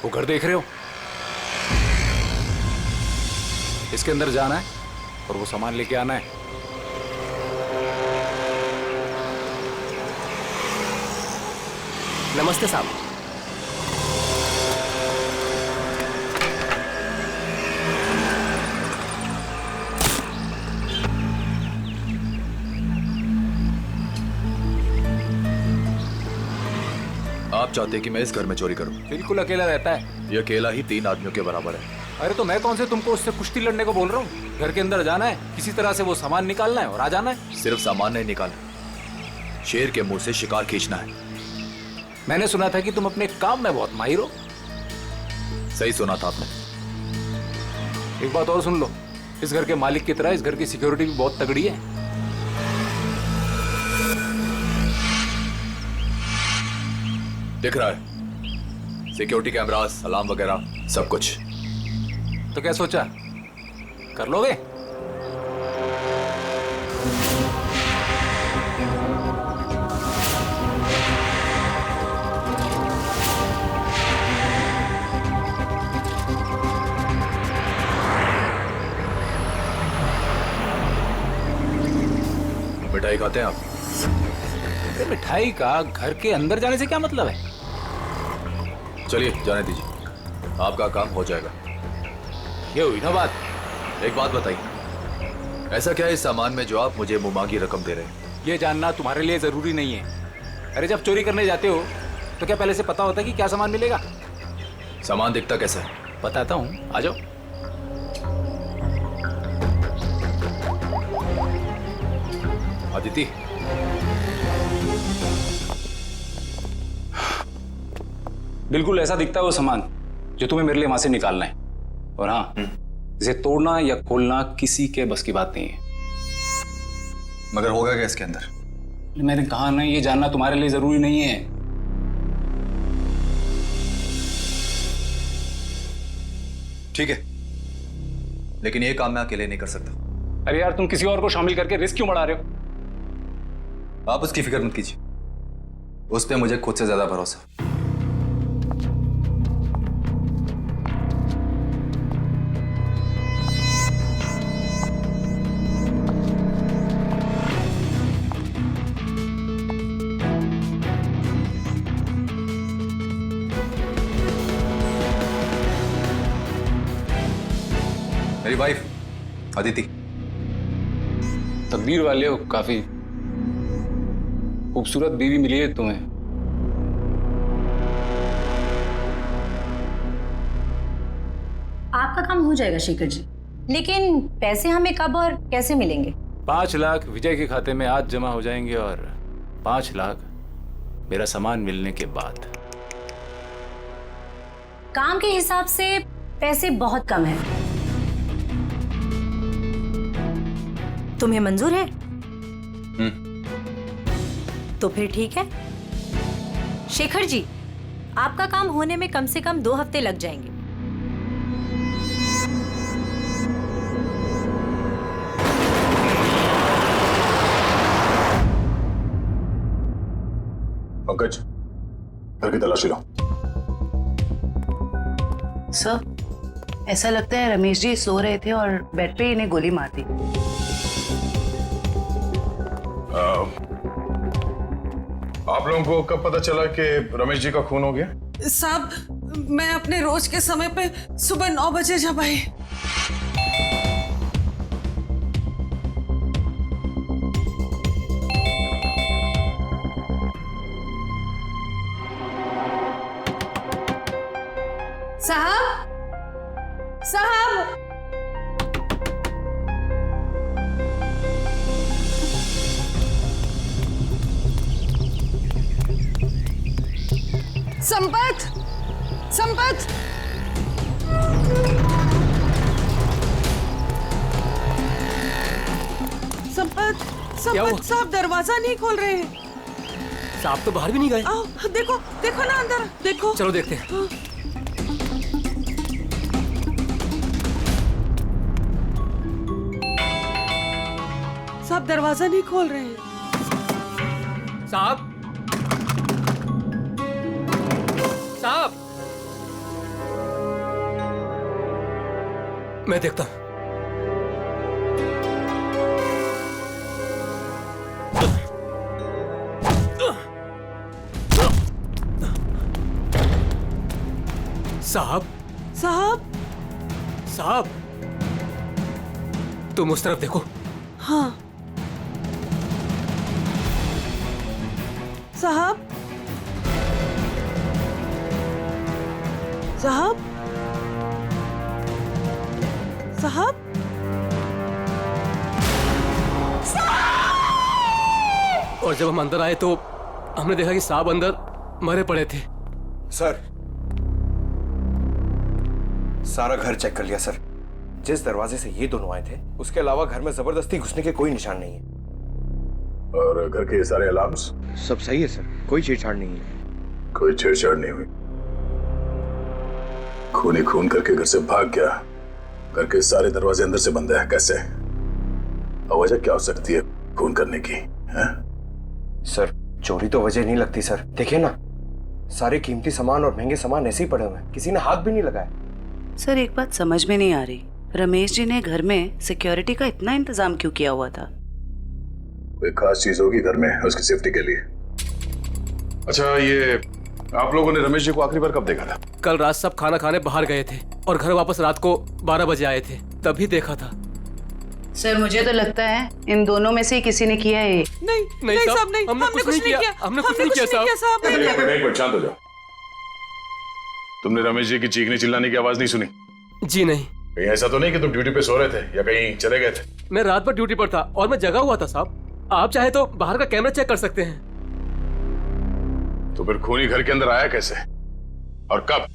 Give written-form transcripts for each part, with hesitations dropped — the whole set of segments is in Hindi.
वो घर देख रहे हो, इसके अंदर जाना है और वो सामान लेके आना है। नमस्ते साहब। आप चाहते कि मैं इस घर में चोरी करूं? बिल्कुल अकेला रहता है। ये अकेला ही 3 आदमियों के बराबर है। अरे तो मैं कौन से तुमको उससे कुश्ती लड़ने को बोल रहा हूँ। घर के अंदर जाना है, किसी तरह से वो सामान निकालना है और आ जाना है। सिर्फ सामान नहीं निकालना, शेर के मुंह से शिकार खींचना है। मैंने सुना था कि तुम अपने काम में बहुत माहिर हो। सही सुना था आपने। एक बात और सुन लो, इस घर के मालिक की तरह इस घर की सिक्योरिटी भी बहुत तगड़ी है। दिख रहा है, सिक्योरिटी कैमरास, अलार्म वगैरह सब कुछ। तो क्या सोचा, कर लोगे? मिठाई खाते हैं आप? अरे मिठाई का घर के अंदर जाने से क्या मतलब है? चलिए जाने दीजिए, आपका काम हो जाएगा। ये हुई ना बात। एक बात बताइए, ऐसा क्या है इस सामान में जो आप मुझे मुमांगी रकम दे रहे हैं? ये जानना तुम्हारे लिए जरूरी नहीं है। अरे जब चोरी करने जाते हो तो क्या पहले से पता होता है कि क्या सामान मिलेगा? सामान दिखता कैसा है? बताता हूँ, आ जाओ। अदिति, बिल्कुल ऐसा दिखता है वो सामान जो तुम्हें मेरे लिए वहां से निकालना है। और हाँ, इसे तोड़ना या खोलना किसी के बस की बात नहीं है। मगर होगा क्या इसके अंदर? मैंने कहा ना, ये जानना तुम्हारे लिए जरूरी नहीं है। ठीक है, लेकिन ये काम मैं अकेले नहीं कर सकता। अरे यार, तुम किसी और को शामिल करके रिस्क क्यों बढ़ा रहे हो? आप उसकी फिक्र मत कीजिए, उस पर मुझे खुद से ज्यादा भरोसा। मेरी वाइफ अदिति। तकदीर वाले हो, काफी खूबसूरत बीवी मिली है तुम्हें। आपका काम हो जाएगा शेखर जी, लेकिन पैसे हमें कब और कैसे मिलेंगे? 5 लाख विजय के खाते में आज जमा हो जाएंगे और 5 लाख मेरा सामान मिलने के बाद। काम के हिसाब से पैसे बहुत कम है। तुम्हें मंजूर है? तो फिर ठीक है। शेखर जी, आपका काम होने में कम से कम 2 हफ्ते लग जाएंगे। पंकज, घर की तलाशी लो। सर, ऐसा लगता है रमेश जी सो रहे थे और बेड पे इन्हें गोली मार दी। आप लोगों को कब पता चला कि रमेश जी का खून हो गया? साहब, मैं अपने रोज के समय पे सुबह 9 बजे जब आई। साहब, साहब, संपत, संपत, संपत, संपत साहब दरवाजा नहीं खोल रहे हैं। साहब तो बाहर भी नहीं गए। आओ, देखो, देखो ना अंदर, देखो। चलो देखते हैं। साहब दरवाजा नहीं खोल रहे हैं। साहब, साहब, मैं देखता हूं। साहब साहब। साहब, तुम उस तरफ देखो। हाँ साहब। साहब। साहब। और जब हम अंदर आए तो हमने देखा कि साहब अंदर मरे पड़े थे। सर, सारा घर चेक कर लिया सर। जिस दरवाजे से ये दोनों आए थे उसके अलावा घर में जबरदस्ती घुसने के कोई निशान नहीं है। और घर के सारे अलार्म्स? सब सही है सर, कोई छेड़छाड़ नहीं है। कोई छेड़छाड़ नहीं हुई। खूनी खून करके घर से भाग गया। घर के सारे दरवाजे अंदर से बंद है, कैसे? और वजह क्या हो सकती है खून करने की? हैं? सर, चोरी तो वजह नहीं लगती सर। देखिए ना, सारे कीमती सामान और महंगे सामान ऐसे ही पड़े हुए हैं, किसी ने हाथ भी नहीं लगाया। सर एक बात समझ में नहीं आ रही, रमेश जी ने घर में सिक्योरिटी का इतना इंतजाम क्यों किया हुआ था? कोई खास चीज होगी घर में उसकी सेफ्टी के लिए। अच्छा, ये आप लोगों ने रमेश जी को आखिरी बार कब देखा था? कल रात सब खाना खाने बाहर गए थे और घर वापस रात को 12 बजे आए थे, तभी देखा था। सर मुझे तो लगता है इन दोनों में से ही किसी ने किया है ये। नहीं साहब, नहीं, हमने कुछ नहीं किया। हमने कुछ नहीं किया साहब। एक मिनट शांत हो जाओ। तुमने रमेश जी की चीखने चिल्लाने की आवाज नहीं सुनी? जी नहीं। कहीं ऐसा तो नहीं कि तुम ड्यूटी पे सो रहे थे या कहीं चले गए थे? मैं रात भर ड्यूटी पर था और मैं जगा हुआ था साहब। आप चाहे तो बाहर का कैमरा चेक कर सकते हैं। तो फिर खूनी घर के अंदर आया कैसे और कब?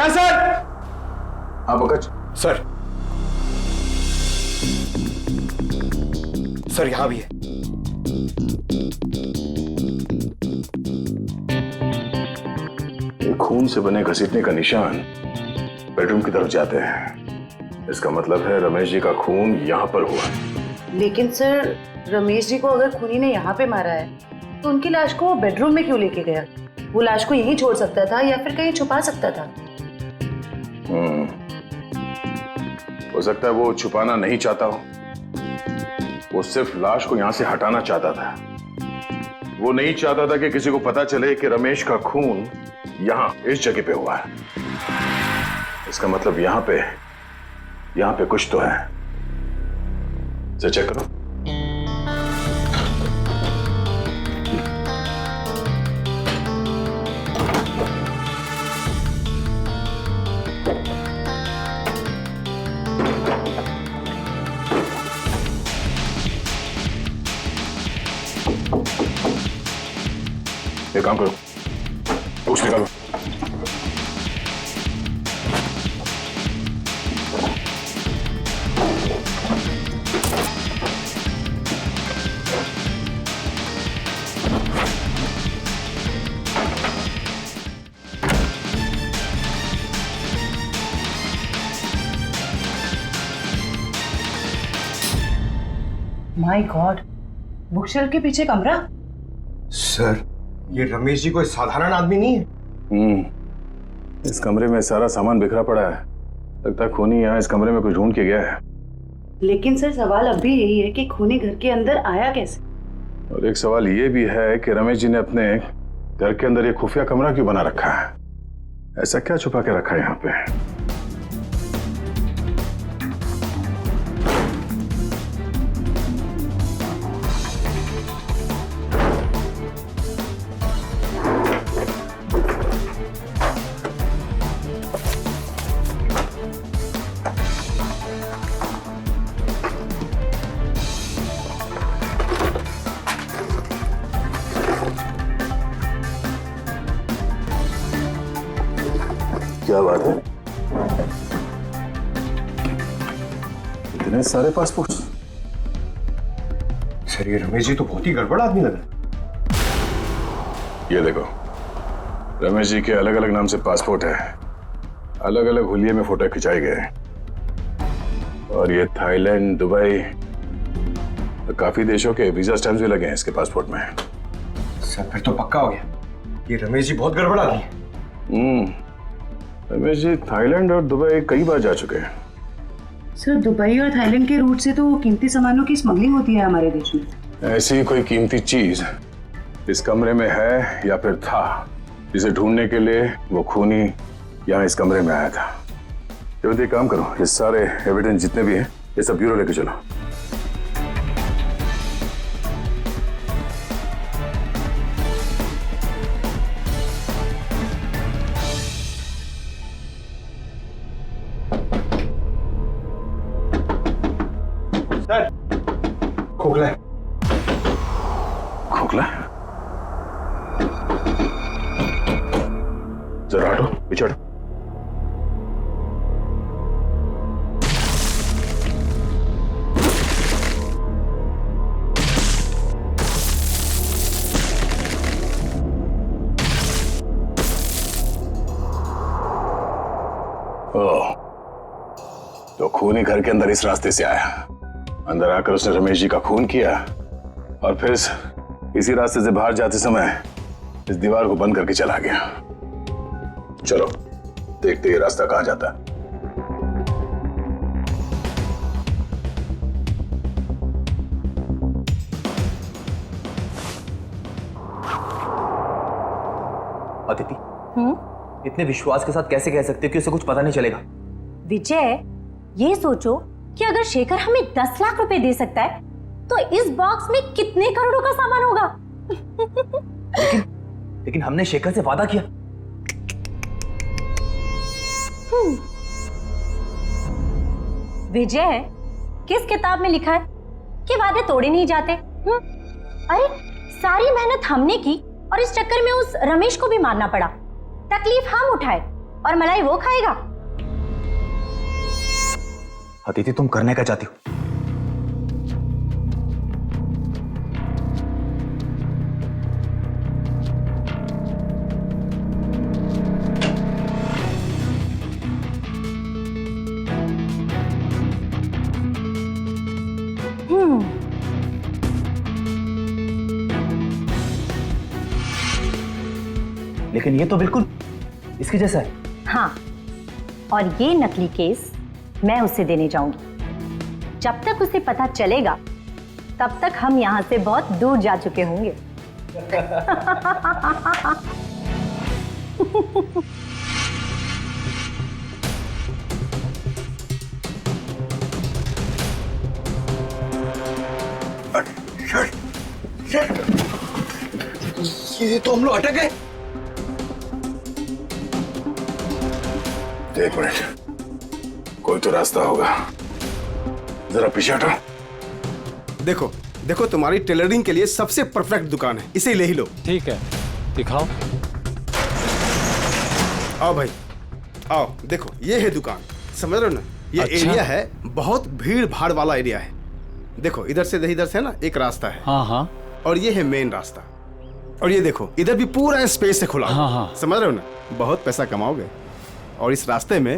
सर। हाँ पंकज। सर यहाँ भी है। ये खून से बने घसीटने का निशान बेडरूम की तरफ जाते हैं। इसका मतलब है रमेश जी का खून यहाँ पर हुआ। लेकिन सर रमेश जी को अगर खूनी ने यहाँ पे मारा है तो उनकी लाश को वो बेडरूम में क्यों लेके गया? वो लाश को यहीं छोड़ सकता था या फिर कहीं छुपा सकता था। हो सकता है वो छुपाना नहीं चाहता हो, वो सिर्फ लाश को यहां से हटाना चाहता था। वो नहीं चाहता था कि किसी को पता चले कि रमेश का खून यहां इस जगह पे हुआ है। इसका मतलब यहां पे कुछ तो है। इसे चेक करो। एक काम करो, बॉक्स निकालो। माय गॉड, बुकशेल्फ के पीछे कमरा। सर, ये रमेश जी कोई साधारण आदमी नहीं है। इस कमरे में सारा सामान बिखरा पड़ा है। लगता है खूनी यहाँ इस कमरे में कुछ ढूंढ के गया है। लेकिन सर सवाल अब भी यही है कि खूनी घर के अंदर आया कैसे? और एक सवाल ये भी है कि रमेश जी ने अपने घर के अंदर ये खुफिया कमरा क्यों बना रखा है? ऐसा क्या छुपा के रखा है यहाँ पे? क्या बात है? इतने सारे पासपोर्ट? सर ये रमेश जी तो बहुत ही गड़बड़ आदमी लग रहा है। ये देखो, रमेश जी के अलग अलग नाम से पासपोर्ट है, अलग अलग हुलिये में फोटो खिंचाए गए हैं। और ये थाईलैंड, दुबई, तो काफी देशों के वीजा स्टैम्प्स भी लगे हैं इसके पासपोर्ट में। सर फिर तो पक्का हो गया, ये रमेश जी बहुत गड़बड़ आदमी है। रमेश जी थाईलैंड और दुबई कई बार जा चुके हैं। सर दुबई और थाईलैंड के रूट से तो कीमती सामानों की स्मगलिंग होती है हमारे देश में। ऐसी कोई कीमती चीज इस कमरे में है या फिर था, जिसे ढूंढने के लिए वो खूनी यहाँ इस कमरे में आया था। एक काम करो, ये सारे एविडेंस जितने भी हैं ये सब ब्यूरो लेके चलो। सर खोखला है। खोखला? जरा हटो, पीछे हटो। तो खूनी घर के अंदर इस रास्ते से आया, अंदर आकर उसने रमेश जी का खून किया और फिर इसी रास्ते से बाहर जाते समय इस दीवार को बंद करके चला गया। चलो देखते ये रास्ता कहां जाता है। अदिति, इतने विश्वास के साथ कैसे कह सकते हो कि उसे कुछ पता नहीं चलेगा? विजय, ये सोचो कि अगर शेखर हमें 10 लाख रुपए दे सकता है तो इस बॉक्स में कितने करोड़ों का सामान होगा। लेकिन हमने शेखर से वादा किया। विजय, किस किताब में लिखा है कि वादे तोड़े नहीं जाते? अरे सारी मेहनत हमने की और इस चक्कर में उस रमेश को भी मारना पड़ा। तकलीफ हम उठाए और मलाई वो खाएगा। अदिति, तुम करने क्या चाहती हो? लेकिन ये तो बिल्कुल इसके जैसा है। हाँ, और ये नकली केस मैं उसे देने जाऊंगी। जब तक उसे पता चलेगा तब तक हम यहां से बहुत दूर जा चुके होंगे। ये तो हम लोग अटक गए। एक मिनट, कोई तो रास्ता होगा। जरा पीछे हटो। देखो देखो, तुम्हारी टेलरिंग के लिए सबसे परफेक्ट दुकान है, इसे ले ही लो। ठीक है, दिखाओ। आओ भाई आओ, देखो ये है दुकान, समझ रहे हो ना? ये अच्छा। एरिया है, बहुत भीड़ भाड़ वाला एरिया है। देखो इधर से ना एक रास्ता है। हाँ हाँ। और ये है मेन रास्ता। और ये देखो इधर भी पूरा स्पेस है खुला। हाँ हाँ। समझ रहे हो ना? बहुत पैसा कमाओगे। और इस रास्ते में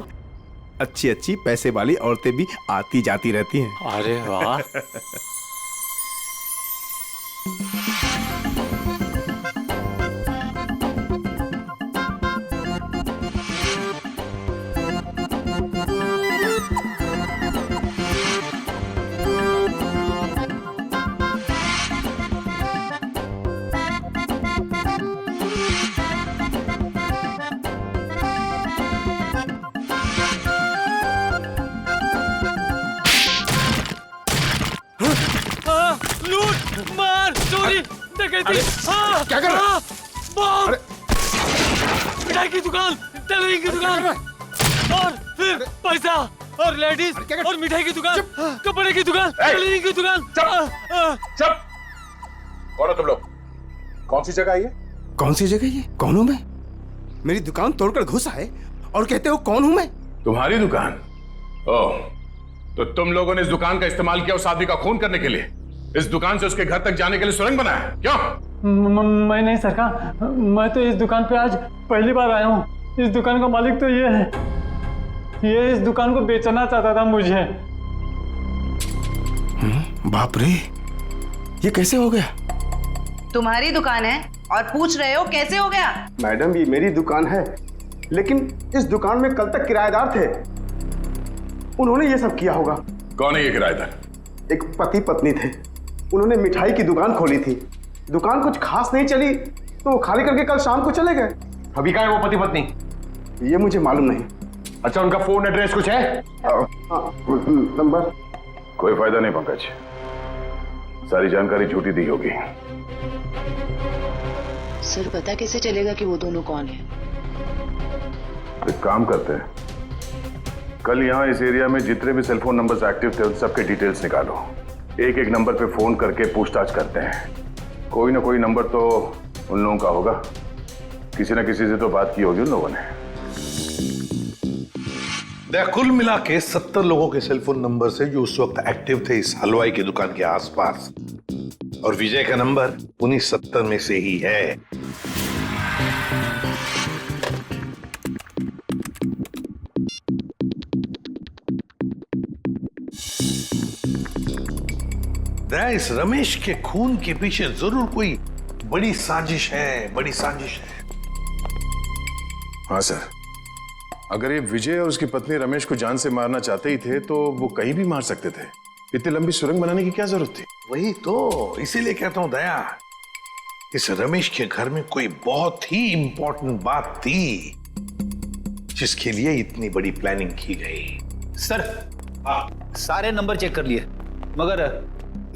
अच्छी अच्छी पैसे वाली औरतें भी आती जाती रहती हैं। अरे वाह। लूट, मार, चोरी, डकैती। क्या कर रहा है? बम, मिठाई की दुकान, टेलरिंग की दुकान, और फिर पैसा और लेडीज और मिठाई की दुकान, कपड़े की दुकान, टेलरिंग की दुकान। चुप! कौन हो तुम लोग? कौन सी जगह है ये? कौन सी जगह ये? कौन हूं मैं? मेरी दुकान तोड़कर घुसा है और कहते हो कौन हूं मैं? तुम्हारी दुकान? ओह, तो तुम लोगों ने इस दुकान का इस्तेमाल किया उस आदमी का खून करने के लिए? इस दुकान से उसके घर तक जाने के लिए सुरंग बनाया? क्यों? मैं नहीं सरकार, मैं तो इस दुकान पे आज पहली बार आया हूँ। इस दुकान का मालिक तो ये है, ये इस दुकान को बेचना चाहता था मुझे। बाप रे, ये कैसे हो गया? तुम्हारी दुकान है और पूछ रहे हो कैसे हो गया? मैडम, ये मेरी दुकान है, लेकिन इस दुकान में कल तक किराएदार थे, उन्होंने ये सब किया होगा। कौन है ये किराएदार? एक पति पत्नी थे, उन्होंने मिठाई की दुकान खोली थी, दुकान कुछ खास नहीं चली तो वो खाली करके कल शाम को चले गए। अभी कहाँ है वो पति पत्नी? ये मुझे मालूम नहीं। अच्छा, उनका फोन एड्रेस कुछ है? नंबर? कोई फायदा नहीं पंकज, सारी जानकारी झूठी दी होगी। सर, पता कैसे चलेगा कि वो दोनों कौन है? एक काम करते हैं, कल यहाँ इस एरिया में जितने भी सेलफोन नंबर्स एक्टिव थे उन सबके डिटेल्स निकालो, एक एक नंबर पे फोन करके पूछताछ करते हैं। कोई ना कोई नंबर तो उन लोगों का होगा, किसी ना किसी से तो बात की होगी उन लोगों ने। कुल मिला के 70 लोगों के सेलफोन नंबर से जो उस वक्त एक्टिव थे इस हलवाई की दुकान के आसपास, और विजय का नंबर उन्हीं 70 में से ही है। इस रमेश के खून के पीछे जरूर कोई बड़ी साजिश है, बड़ी साजिश है। हाँ सर, अगर ये विजय और उसकी पत्नी रमेश को जान से मारना चाहते ही थे तो वो कहीं भी मार सकते थे। इतनी लंबी सुरंग बनाने की क्या जरूरत थी? वही तो, इसीलिए कहता हूं दया, इस रमेश के घर में कोई बहुत ही इंपॉर्टेंट बात थी जिसके लिए इतनी बड़ी प्लानिंग की गई। सर, सारे नंबर चेक कर लिए मगर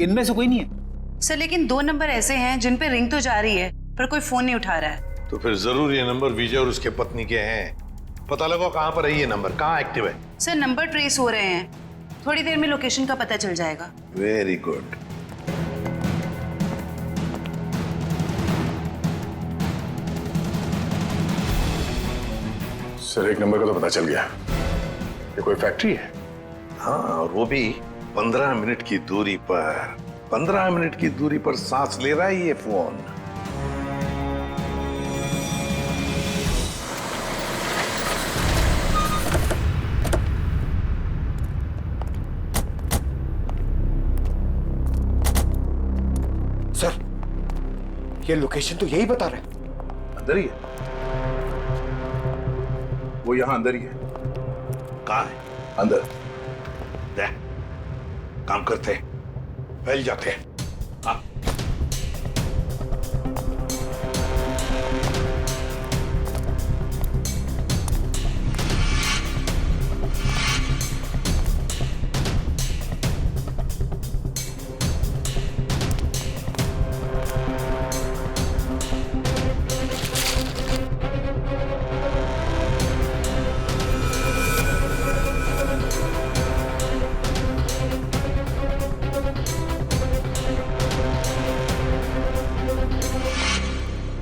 इनमें से कोई नहीं है। सर, लेकिन 2 नंबर ऐसे हैं जिन पे रिंग तो जा रही है पर कोई फोन नहीं उठा रहा है। तो फिर जरूर ये नंबर विजय और उसके पत्नी के हैं। पता लगाओ कहां पर है ये नंबर, कहां एक्टिव है। सर, नंबर ट्रेस हो रहे हैं, थोड़ी देर में लोकेशन का पता चल जाएगा। Very good. सर, एक नंबर का तो पता चल गया, ये कोई फैक्ट्री है। हाँ, और वो भी 15 मिनट की दूरी पर। 15 मिनट की दूरी पर सांस ले रहा है ये फोन। सर, ये लोकेशन तो यही बता रहा है। अंदर ही है वो, यहां अंदर ही है। कहां है? अंदर। काम करते हैं, फैल जाते हैं। हाँ।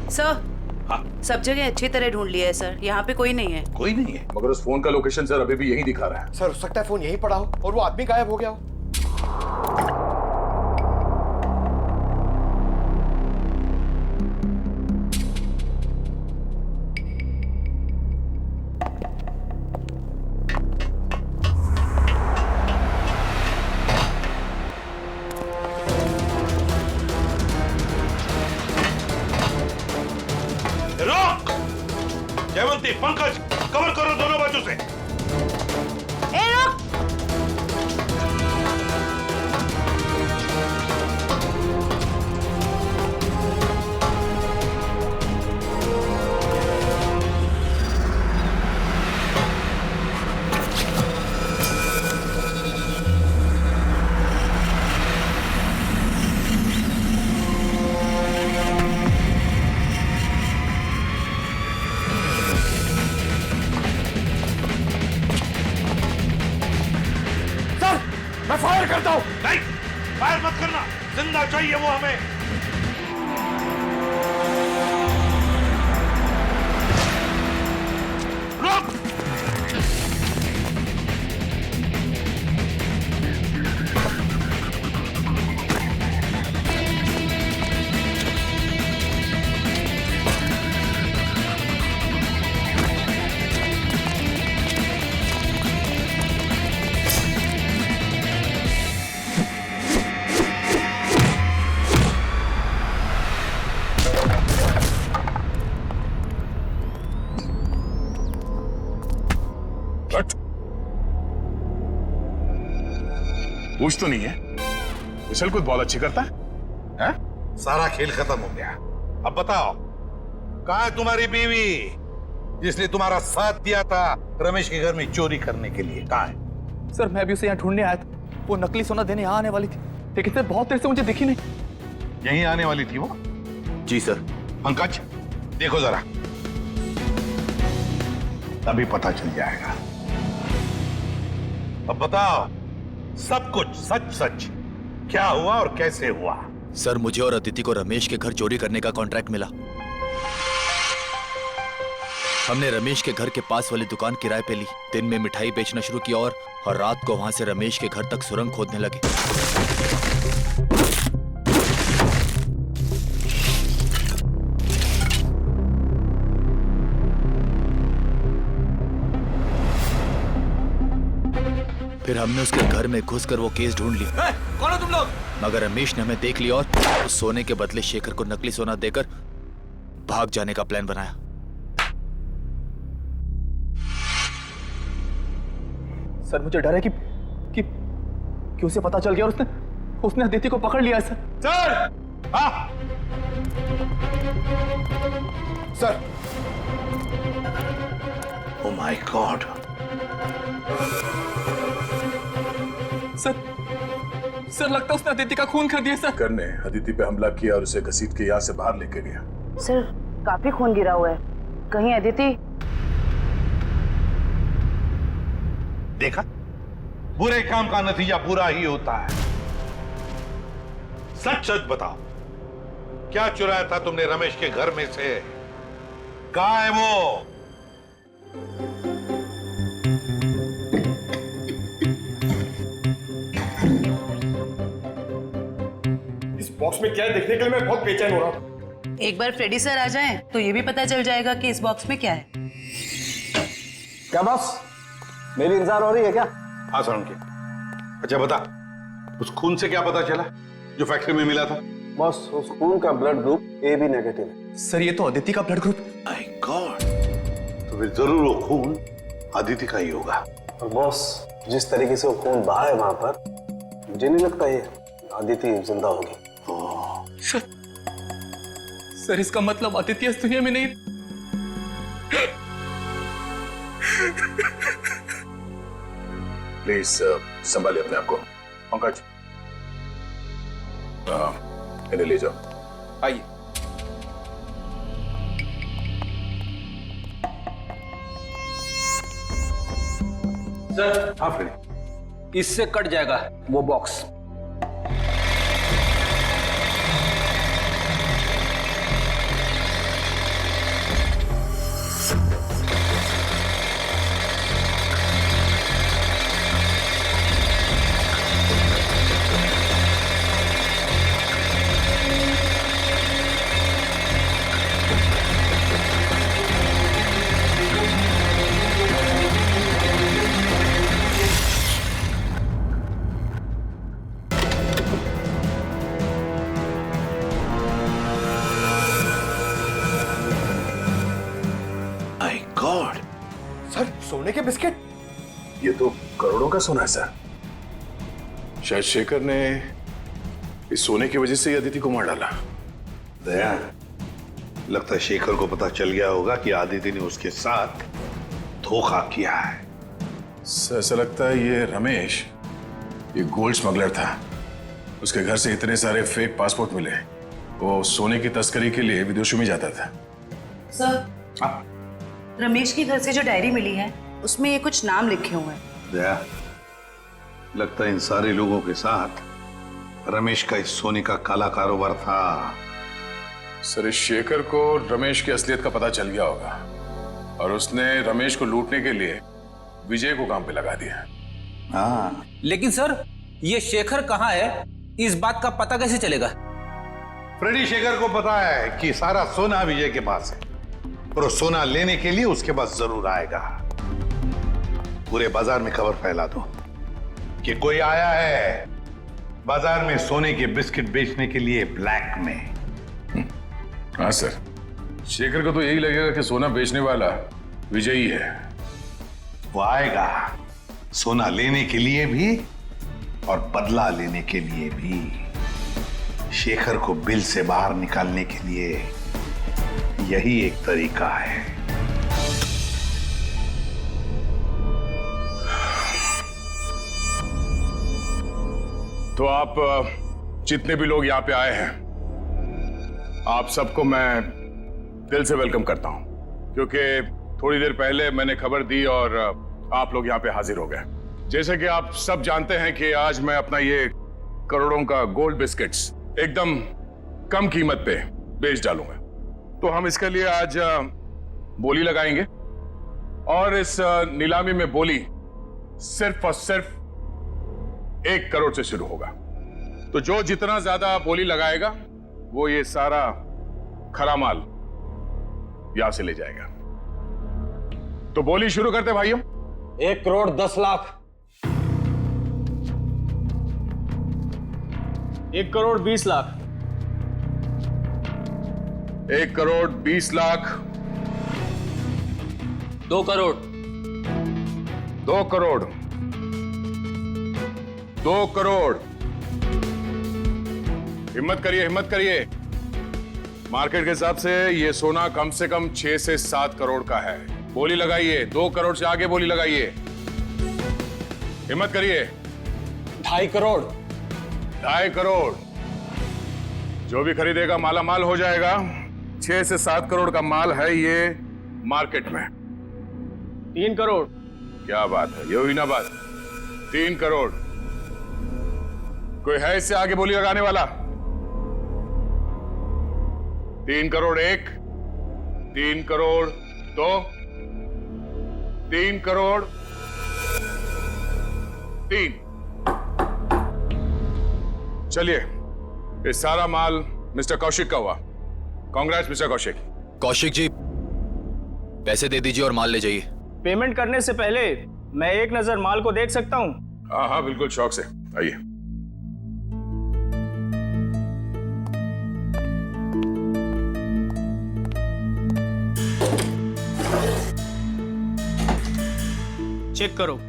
सर, सब जगह अच्छी तरह ढूंढ लिया है सर, यहाँ पे कोई नहीं है। कोई नहीं है? मगर उस फोन का लोकेशन सर अभी भी यही दिखा रहा है। सर, हो सकता है फोन यहीं पड़ा हो और वो आदमी गायब हो गया हो। रोक! जयवंती, पंकज, कवर करो दोनों बाजू से। ए, रुक! मैं फायर करता हूं। नहीं, फायर मत करना, जिंदा चाहिए वो हमें। रुक! पूछ तो नहीं है, उछल कूद बहुत अच्छी करता है? सारा खेल खत्म हो गया। अब बताओ, कहाँ है तुम्हारी बीवी जिसने तुम्हारा साथ दिया था रमेश के घर में चोरी करने के लिए? कहाँ है? सर मैं भी उसे यहाँ ढूंढने आया था, वो नकली सोना देने यहाँ आने वाली थी, लेकिन सर बहुत देर से मुझे दिखी नहीं। यहीं आने वाली थी वो? जी सर। पंकज देखो जरा, तभी पता चल जाएगा। अब बताओ सब कुछ सच सच क्या हुआ और कैसे हुआ? सर मुझे और अदिति को रमेश के घर चोरी करने का कॉन्ट्रैक्ट मिला। हमने रमेश के घर के पास वाली दुकान किराए पे ली, दिन में मिठाई बेचना शुरू किया और रात को वहां से रमेश के घर तक सुरंग खोदने लगे। फिर हमने उसके घर में घुसकर वो केस ढूंढ लिया। कौन हो तुम लोग? मगर रमेश ने हमें देख लिया और उस सोने के बदले शेखर को नकली सोना देकर भाग जाने का प्लान बनाया। सर मुझे डर है कि उसे पता चल गया और उसने अदिति को पकड़ लिया। Sir sir oh my God. Sir लगता है उसने अदिति का खून कर दिया। सर करने अदिति पे हमला किया और उसे घसीट के यहाँ से बाहर लेके गया। सर काफी खून गिरा हुआ है, कहीं अदिति? देखा, बुरे काम का नतीजा बुरा ही होता है। सच सच बताओ, क्या चुराया था तुमने रमेश के घर में से? कहाँ है वो? इस बॉक्स में क्या है देखने के लिए मैं बहुत बेचैन हो रहा हूँ। एक बार फ्रेडी सर आ जाएं तो ये भी पता चल जाएगा कि इस बॉक्स में क्या है। क्या बॉस, मेरी इंतजार हो रही है क्या? हाँ सर उनके। अच्छा बता, उस खून से क्या पता चला जो फैक्ट्री में मिला था? बॉस उस खून का ब्लड ग्रुप AB नेगेटिव है। सर ये तो अदिति का ब्लड ग्रुप। माय गॉड, तो फिर जरूर वो खून अदिति का ही होगा। और बॉस जिस तरीके से वो खून बहा है वहां पर, मुझे नहीं लगता ये अदिति जिंदा होगी। सर इसका मतलब अदिति इस दुनिया में नहीं। प्लीज संभालिए अपने आप को। पंकज इन्हें ले जाओ। आइए। सर हाँ फ्रेडी, इससे कट जाएगा वो बॉक्स। सर सोने के बिस्किट? ये तो करोड़ों का सोना है सर। शायद शेखर ने इस सोने की वजह से ही अदिति को मार डाला। दया, लगता है शेखर को पता चल गया होगा कि आदिति ने उसके साथ धोखा किया है। सर ऐसा लगता है ये रमेश ये गोल्ड स्मगलर था। उसके घर से इतने सारे फेक पासपोर्ट मिले, वो सोने की तस्करी के लिए विदेशों में जाता था। सर रमेश के घर से जो डायरी मिली है उसमें ये कुछ नाम लिखे हुए हैं। दया, लगता है इन सारे लोगों के साथ रमेश का इस सोने का काला कारोबार था। सर इस शेखर को रमेश की असलियत का पता चल गया होगा और उसने रमेश को लूटने के लिए विजय को काम पे लगा दिया। हाँ, लेकिन सर ये शेखर कहाँ है, इस बात का पता कैसे चलेगा? फ्रेडी शेखर को पता है कि सारा सोना विजय के पास है और वो सोना लेने के लिए उसके पास जरूर आएगा। पूरे बाजार में खबर फैला दो कि कोई आया है बाजार में सोने के बिस्किट बेचने के लिए ब्लैक में। हाँ सर, शेखर को तो यही लगेगा कि सोना बेचने वाला विजय ही है। वो आएगा सोना लेने के लिए भी और बदला लेने के लिए भी। शेखर को बिल से बाहर निकालने के लिए यही एक तरीका है। तो आप जितने भी लोग यहाँ पे आए हैं, आप सबको मैं दिल से वेलकम करता हूं, क्योंकि थोड़ी देर पहले मैंने खबर दी और आप लोग यहाँ पे हाजिर हो गए। जैसे कि आप सब जानते हैं कि आज मैं अपना ये करोड़ों का गोल्ड बिस्किट्स एकदम कम कीमत पे बेच डालूंगा। तो हम इसके लिए आज बोली लगाएंगे और इस नीलामी में बोली सिर्फ और सिर्फ 1 करोड़ से शुरू होगा। तो जो जितना ज्यादा बोली लगाएगा वो ये सारा खरा माल यहां से ले जाएगा। तो बोली शुरू करते भाइयों। 1 करोड़ 10 लाख। 1 करोड़ 20 लाख। 1 करोड़ 20 लाख। 2 करोड़। 2 करोड़। 2 करोड़। हिम्मत करिए, हिम्मत करिए। मार्केट के हिसाब से ये सोना कम से कम 6 से 7 करोड़ का है। बोली लगाइए, 2 करोड़ से आगे बोली लगाइए। हिम्मत करिए। 2.5 करोड़। 2.5 करोड़। जो भी खरीदेगा माला माल हो जाएगा। 6 से 7 करोड़ का माल है ये मार्केट में। 3 करोड़। क्या बात है, ये हुई ना बात। 3 करोड़। कोई है इससे आगे बोली लगाने वाला? 3 करोड़ 1, 3 करोड़ 2, 3 करोड़ 3। चलिए, ये सारा माल मिस्टर कौशिक का हुआ। कांग्रेस मिस्टर कौशिक। कौशिक जी, पैसे दे दीजिए और माल ले जाइए। पेमेंट करने से पहले मैं एक नजर माल को देख सकता हूँ? हाँ हाँ बिल्कुल, शौक से आइए। चेक करो।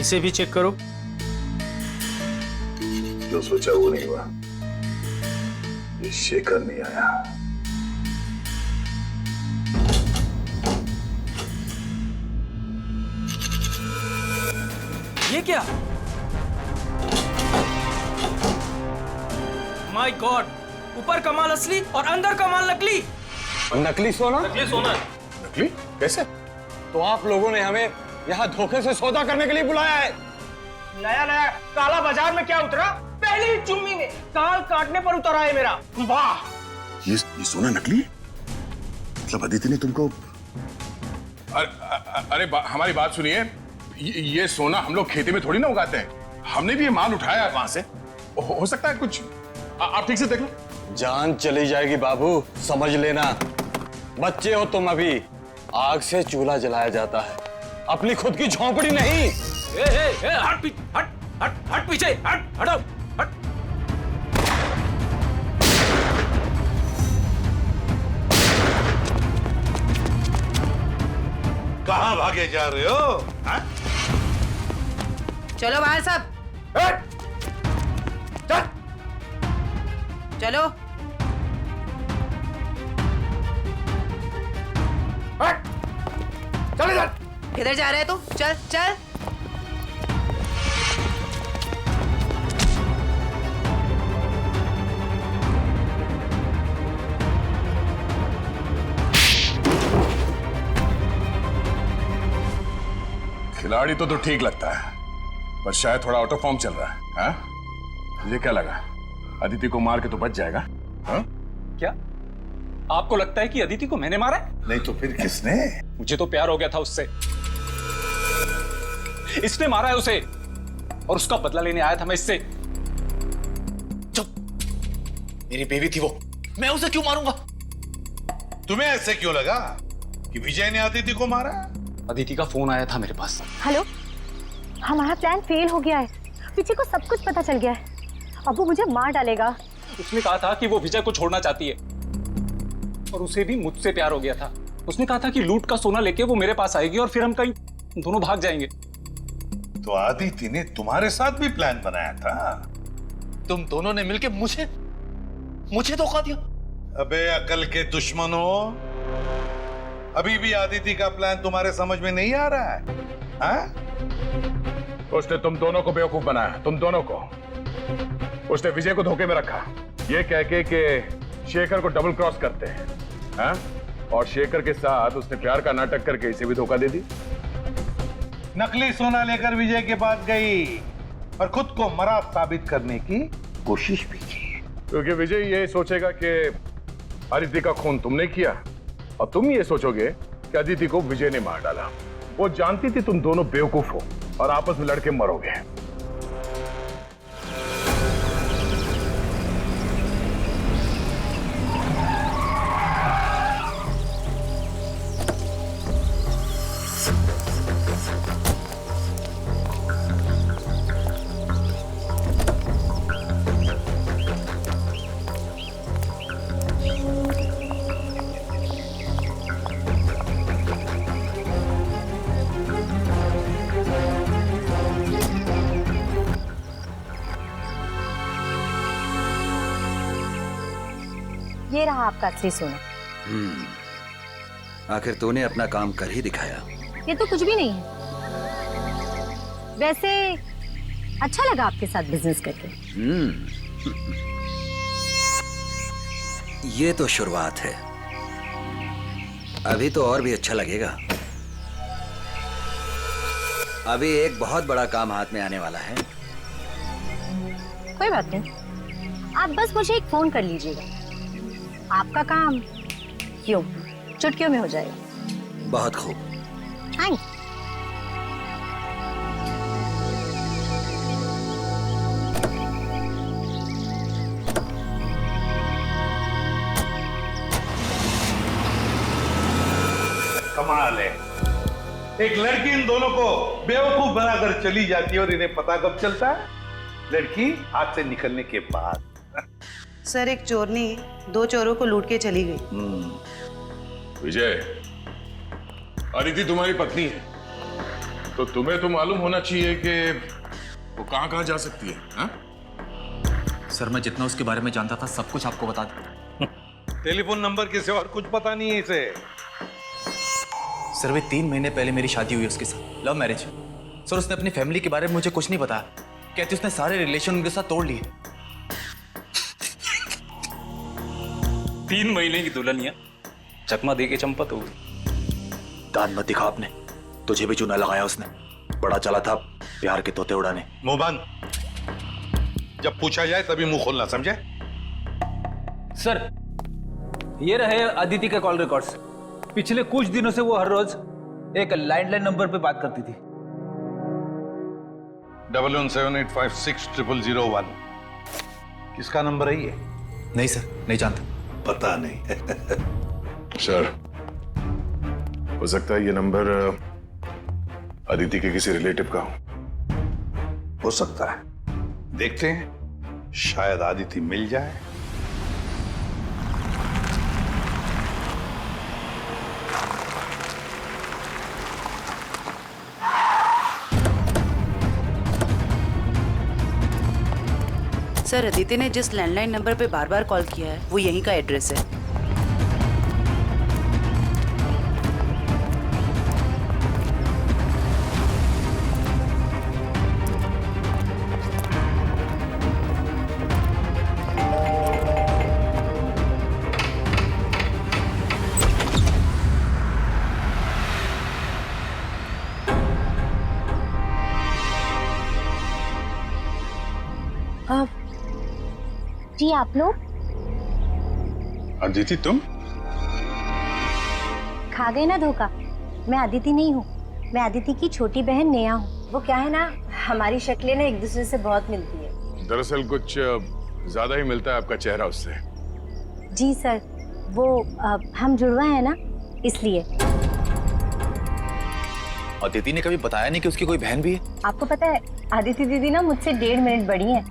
इसे भी चेक करो। जो सोचा वो नहीं हुआ। ये शेखर नहीं आया। ये क्या? माय गॉड, ऊपर का माल असली और अंदर का माल नकली। नकली सोना? नकली सोना। नकली? कैसे? तो आप लोगों ने हमें यहाँ धोखे से सौदा करने के लिए बुलाया है? नया नया काला बाजार में क्या उतरा? पहली ही चुम्मी में काल काटने पर उतरा है मेरा। वाह! ये सोना नकली? मतलब अदिति ने तुमको? अरे हमारी बात सुनिए। ये सोना हम लोग खेती में थोड़ी ना उगाते हैं। हमने भी ये माल उठाया है वहां से। हो सकता है कुछ। आप ठीक से देख लो। जान चली जाएगी बाबू, समझ लेना। बच्चे हो तुम अभी। आग से चूल्हा जलाया जाता है, अपनी खुद की झोंपड़ी नहीं। हट पीछे, हटो, हट। कहां भागे जा रहे हो? हा? चलो बाहर सब। चल। चलो। चले चल। किधर जा रहे है तू? चल चल। खिलाड़ी तो ठीक लगता है, पर शायद थोड़ा आउट ऑफ फॉर्म चल रहा है। हाँ? तुझे क्या लगा अदिति को मार के तो बच जाएगा? हाँ? क्या आपको लगता है कि अदिति को मैंने मारा है? नहीं तो फिर किसने? मुझे तो प्यार हो गया था उससे। इसने मारा है उसे और उसका बदला लेने आया था मैं इससे। चुप, मेरी बेबी थी वो, मैं उसे क्यों मारूंगा? तुम्हें ऐसे क्यों लगा कि विजय ने अदिति को मारा? अदिति का फोन आया था मेरे पास। हेलो, हमारा प्लान फेल हो गया है। विजय को सब कुछ पता चल गया है। अब वो मुझे मार डालेगा। उसने कहा था कि वो विजय को छोड़ना चाहती है और उसे भी मुझसे प्यार हो गया था। उसने कहा था कि लूट का सोना लेके वो मेरे पास आएगी और फिर हम कहीं दोनों भाग जाएंगे। तो आदिति ने तुम्हारे साथ भी प्लान बनाया था। तुम दोनों ने मिलके मुझे धोखा दिया। अबे अकल के दुश्मनों, अभी भी आदिति का प्लान तुम्हारे समझ में नहीं आ रहा है? हाँ? उसने तुम दोनों को बेवकूफ बनाया, तुम दोनों को। उसने विजय को धोखे में रखा, ये कह के कि शेखर को डबल क्रॉस करते हैं, हाँ? और शेखर के साथ उसने प्यार का नाटक करके इसे भी धोखा दे दी। नकली सोना लेकर विजय के पास गई और खुद को मरा साबित करने की कोशिश भी की, क्योंकि विजय ये सोचेगा कि आदिति का खून तुमने किया और तुम ये सोचोगे कि आदिति को विजय ने मार डाला। वो जानती थी तुम दोनों बेवकूफ हो और आपस में लड़के मरोगे। ये रहा आपका असली सोना। आखिर तूने अपना काम कर ही दिखाया। ये तो कुछ भी नहीं है। वैसे अच्छा लगा आपके साथ बिजनेस करके। ये तो शुरुआत है, अभी तो और भी अच्छा लगेगा। अभी एक बहुत बड़ा काम हाथ में आने वाला है। कोई बात नहीं, आप बस मुझे एक फोन कर लीजिएगा, आपका काम क्यों चुटकियों में हो जाएगा। बहुत खूब। थैंक्स। कमाल है, एक लड़की इन दोनों को बेवकूफ बनाकर चली जाती है और इन्हें पता कब चलता है? लड़की हाथ से निकलने के बाद। सर, एक चोरनी 2 चोरों को लूट के चली गई। विजय, आदिति तुम्हारी पत्नी है, तो तुम्हें तो मालूम होना चाहिए कि वो कहां जा सकती है, हा? सर, मैं जितना उसके बारे में जानता था सब कुछ आपको बता दूं। टेलीफोन नंबर के सिवा और कुछ पता नहीं है इसे। सर, वे 3 महीने पहले मेरी शादी हुई उसके साथ, लव मैरिज। सर, उसने अपनी फैमिली के बारे में मुझे कुछ नहीं बताया। कहती उसने सारे रिलेशन उनके साथ तोड़ लिए। 3 महीने की दुल्हनिया चकमा दे के चंपत हो गई। दान मत दिखा आपने, तुझे भी चूना लगाया उसने। बड़ा चला था प्यार के तोते उड़ाने। मुंह बंद, जब पूछा जाए तभी मुंह खोलना, समझे? सर, ये रहे आदिति के कॉल रिकॉर्ड्स। पिछले कुछ दिनों से वो हर रोज एक लैंडलाइन नंबर पे बात करती थी। 1178560001। किसका नंबर है ये? नहीं सर, नहीं जानता। पता नहीं। सर, हो सकता है ये नंबर अदिति के किसी रिलेटिव का हो सकता है, देखते हैं, शायद आदिति मिल जाए। सर, अदिति ने जिस लैंडलाइन नंबर पे बार बार कॉल किया है वो यहीं का एड्रेस है। जी आप लोग? अदिति तुम? खा गए ना धोखा। मैं अदिति नहीं हूँ, मैं अदिति की छोटी बहन नेहा हूँ। वो क्या है ना, हमारी शक्लें ना एक दूसरे से बहुत मिलती है। दरअसल कुछ ज्यादा ही मिलता है आपका चेहरा उससे। जी सर, वो हम जुड़वा है ना, इसलिए। अदिति ने कभी बताया नहीं कि उसकी कोई बहन भी है? आपको पता है आदिति दीदी ना मुझसे 1.5 मिनट बड़ी हैं।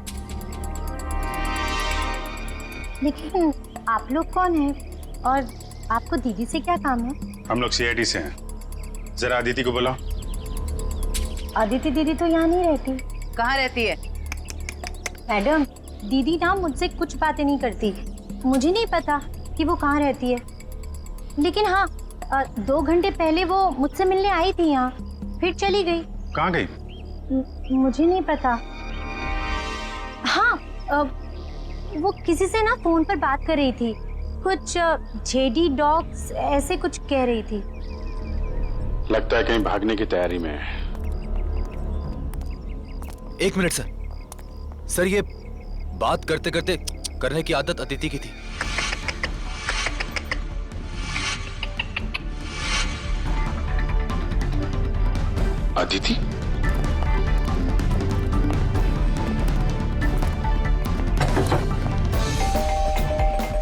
लेकिन आप लोग कौन हैं और आपको दीदी से क्या काम है? हम लोग सीआईडी से हैं। जरा अदिति को बुलाओ। आदिति दीदी तो यहाँ नहीं रहती। कहाँ रहती है? मैडम, दीदी ना मुझसे कुछ बातें नहीं करती। मुझे नहीं पता कि वो कहाँ रहती है, लेकिन हाँ 2 घंटे पहले वो मुझसे मिलने आई थी यहाँ, फिर चली गई। कहाँ गई? मुझे नहीं पता। हाँ वो किसी से ना फोन पर बात कर रही थी, कुछ जेडी डॉग्स ऐसे कुछ कह रही थी। लगता है कहीं भागने की तैयारी में है। 1 मिनट सर। सर ये बात करते करते करने की आदत अदिति की थी। अदिति?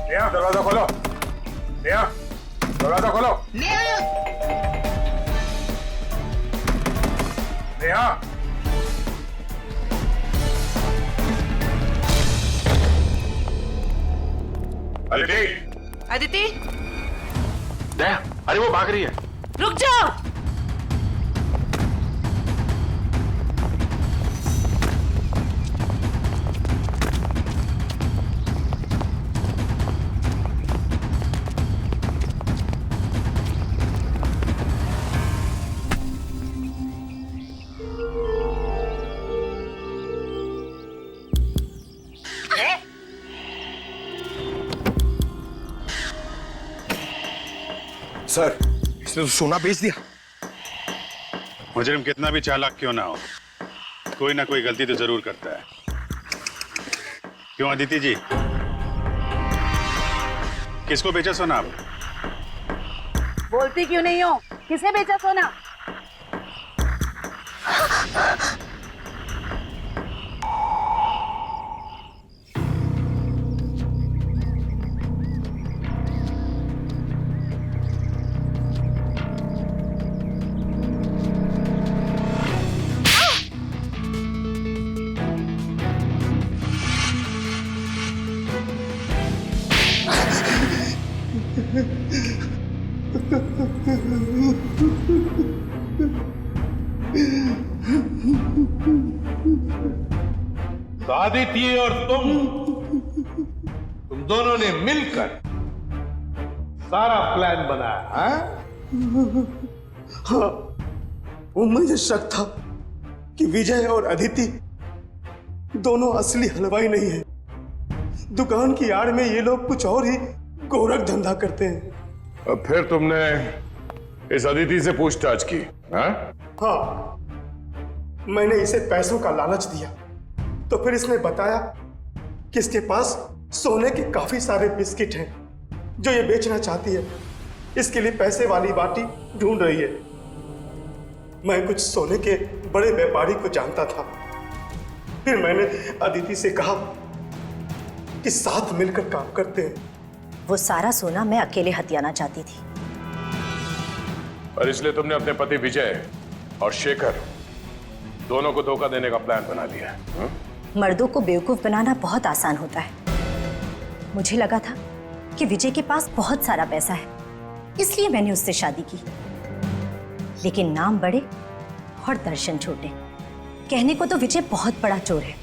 नेहा दरवाजा खोलो। नेहा दरवाजा खोलो। नेहा अदिति। अदिति दया, अरे वो भाग रही है। रुक जाओ। सर, इसने तो सोना बेच दिया। मुजरिम कितना भी चालाक क्यों ना हो, कोई ना कोई गलती तो जरूर करता है। क्यों अदिति जी, किसको बेचा सोना आप? बोलती क्यों नहीं हो? किसे बेचा सोना? आदिति और तुम दोनों ने मिलकर सारा प्लान बनाया, हाँ? हाँ, वो मुझे शक था कि विजय और अदिति दोनों असली हलवाई नहीं है। दुकान की आड़ में ये लोग कुछ और ही गोरख धंधा करते हैं। अब फिर तुमने इस अदिति से पूछताछ की? हाँ, मैंने इसे पैसों का लालच दिया तो फिर इसने बताया कि इसके पास सोने के काफी सारे बिस्किट हैं जो ये बेचना चाहती है। इसके लिए पैसे वाली बाटी ढूंढ रही है। मैं कुछ सोने के बड़े व्यापारी को जानता था। फिर मैंने अदिति से कहा कि साथ मिलकर काम करते हैं। वो सारा सोना मैं अकेले हथियाना चाहती थी। और इसलिए तुमने अपने पति विजय और शेखर दोनों को धोखा देने का प्लान बना लिया। मर्दों को बेवकूफ बनाना बहुत आसान होता है। मुझे लगा था कि विजय के पास बहुत सारा पैसा है, इसलिए मैंने उससे शादी की। लेकिन नाम बड़े और दर्शन छोटे। कहने को तो विजय बहुत बड़ा चोर है,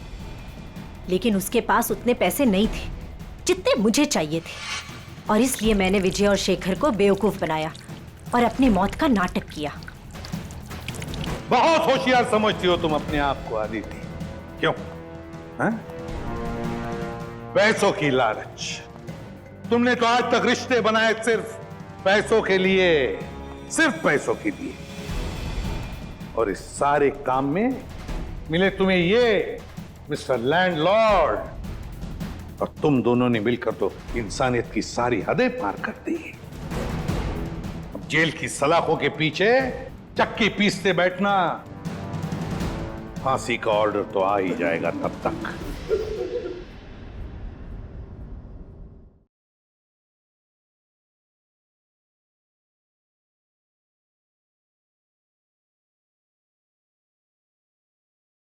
लेकिन उसके पास उतने पैसे नहीं थे जितने मुझे चाहिए थे। और इसलिए मैंने विजय और शेखर को बेवकूफ बनाया और अपनी मौत का नाटक किया। बहुत होशियार समझती हो तुम अपने आप को आदिति। क्यों? हाँ? पैसों की लालच। तुमने तो आज तक रिश्ते बनाए सिर्फ पैसों के लिए, सिर्फ पैसों के लिए। और इस सारे काम में मिले तुम्हें ये मिस्टर लैंडलॉर्ड, और तुम दोनों ने मिलकर तो इंसानियत की सारी हदें पार कर दी। अब जेल की सलाखों के पीछे चक्की पीसते बैठना, फांसी का ऑर्डर तो आ ही जाएगा तब तक।